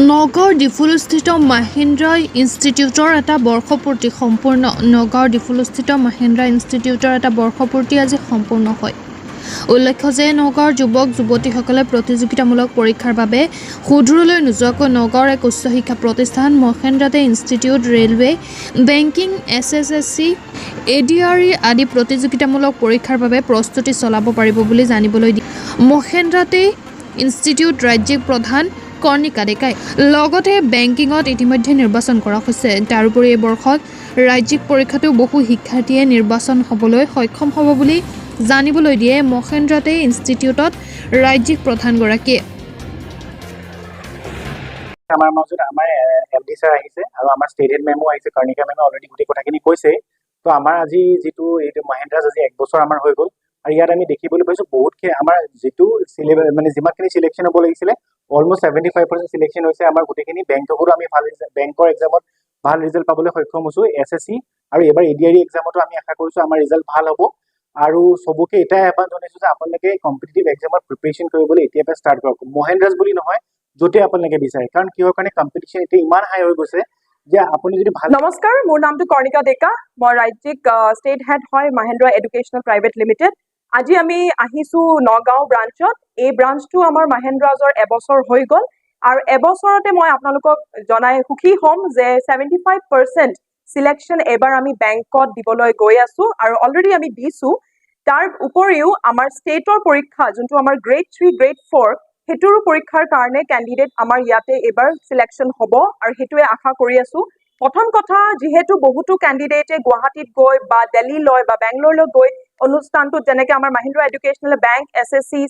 নগাঁৱৰ ডিফুলস্থিত মাহিন্দ্ৰা ইনষ্টিটিউটৰ এটা বৰ্ষপূৰ্তি সম্পূৰ্ণ নগাঁৱৰ ডিফুলস্থিত মাহিন্দ্ৰা ইনষ্টিটিউটৰ এটা বৰ্ষপূৰ্তি আজি সম্পূৰ্ণ হয়। উল্লেখ্য যে নগাঁৱৰ যুৱক যুৱতীসকলে প্ৰতিযোগিতামূলক পৰীক্ষাৰ বাবে সুদূৰলৈ নোযোৱাকৈ নগাঁৱৰ এক উচ্চ শিক্ষা প্ৰতিষ্ঠান মহেন্দ্ৰাতে institute railway banking SSSC ADRE আদি প্ৰতিযোগিতামূলক পৰীক্ষাৰ বাবে প্ৰস্তুতি চলাব পাৰিব বুলি জানিবলৈ দিয়ে মহেন্দ্ৰাতে ইনষ্টিটিউট ৰাজ্যিক প্ৰধান কৰ্ণিকা ডেকাই লগতে বেংকিঙত ইতিমধ্যে নিৰ্বাচন কৰা হৈছে। তাৰোপৰি এই বৰ্ষত ৰাজ্যিক পৰীক্ষাতো বহু শিক্ষাৰ্থীয়ে নিৰ্বাচন হ'বলৈ সক্ষম হ'ব বুলি জানিবলৈ দিয়ে মহেন্দ্ৰাতে ইনষ্টিটিউটত ৰাজ্যিক প্ৰধানগৰাকীয়ে। আমাৰ মাজত আমাৰ MD ছাৰ আহিছে আৰু আমাৰ ষ্টেট হেড মেমো আহিছে, কৰ্ণিকা মেমে অলৰেডি গোটেই কথাখিনি কৈছে। তো আমাৰ আজি যিটো এইটো মহেন্দ্ৰাজ আজি 1 বছৰ আমাৰ হৈ গ'ল আৰু ইয়াত আমি দেখিবলৈ পাইছোঁ বহুতখিনি আমাৰ যিটো মানে যিমানখিনি চিলেকশ্যন হ'ব লাগিছিলে অলমষ্ট 75% চিলেকশ্যন হৈছে। আমাৰ গোটেইখিনি বেংকতো আমি ভাল বেংকৰ এক্সামত ভাল ৰিজাল্ট পাবলৈ সক্ষম হৈছোঁ। SSC আৰু এবাৰ ADRE এক্সামতো আমি আশা কৰিছোঁ আমাৰ ৰিজাল্ট ভাল হ'ব। আৰু চবকে এটাই আহ্বান জনাইছোঁ যে আপোনালোকে কম্পিটিটিভ এক্সামত প্ৰিপেৰেশ্যন কৰিবলৈ এতিয়াৰ পৰা ষ্টাৰ্ট কৰক। মহেন্দ্ৰাজ বুলি নহয়, য'তে আপোনালোকে বিচাৰে, কাৰণ কিহৰ কাৰণে কম্পিটিশ্যন এতিয়া ইমান হাই হৈ গৈছে যে আপুনি যদি ভাল। নমস্কাৰ, মোৰ নামটো কৰ্ণিকা ডেকা, মই ৰাজ্যিক ষ্টেট হেড হয় মহেন্দ্ৰা এডুকেশ্যনেল প্ৰাইভেট লিমিটেড। আজি আমি আহিছোঁ নগাঁও ব্ৰাঞ্চত। এই ব্ৰাঞ্চটো আমাৰ মহেন্দ্ৰাজৰ এবছৰ হৈ গ'ল আৰু এবছৰতে মই আপোনালোকক জনাই সুখী হ'ম যে 75% চিলেকশ্যন এবাৰ আমি বেংকত দিবলৈ গৈ আছোঁ আৰু অলৰেডি আমি দিছোঁ। তাৰ উপৰিও আমাৰ ষ্টেটৰ পৰীক্ষা যোনটো আমাৰ গ্ৰেড 3 গ্ৰেড 4 সেইটোৰো পৰীক্ষাৰ কাৰণে কেণ্ডিডেট আমাৰ ইয়াতে এইবাৰ চিলেকশ্যন হ'ব আৰু সেইটোৱে আশা কৰি আছোঁ। প্ৰথম কথা, যিহেতু বহুতো কেণ্ডিডেটে গুৱাহাটীত গৈ বা দিল্লীলৈ বা বেংগলোৰলৈ গৈ অনুষ্ঠানটোত যেনেকৈ আমাৰ মহেন্দ্ৰা এডুকেশ্যনেল বেংক SSC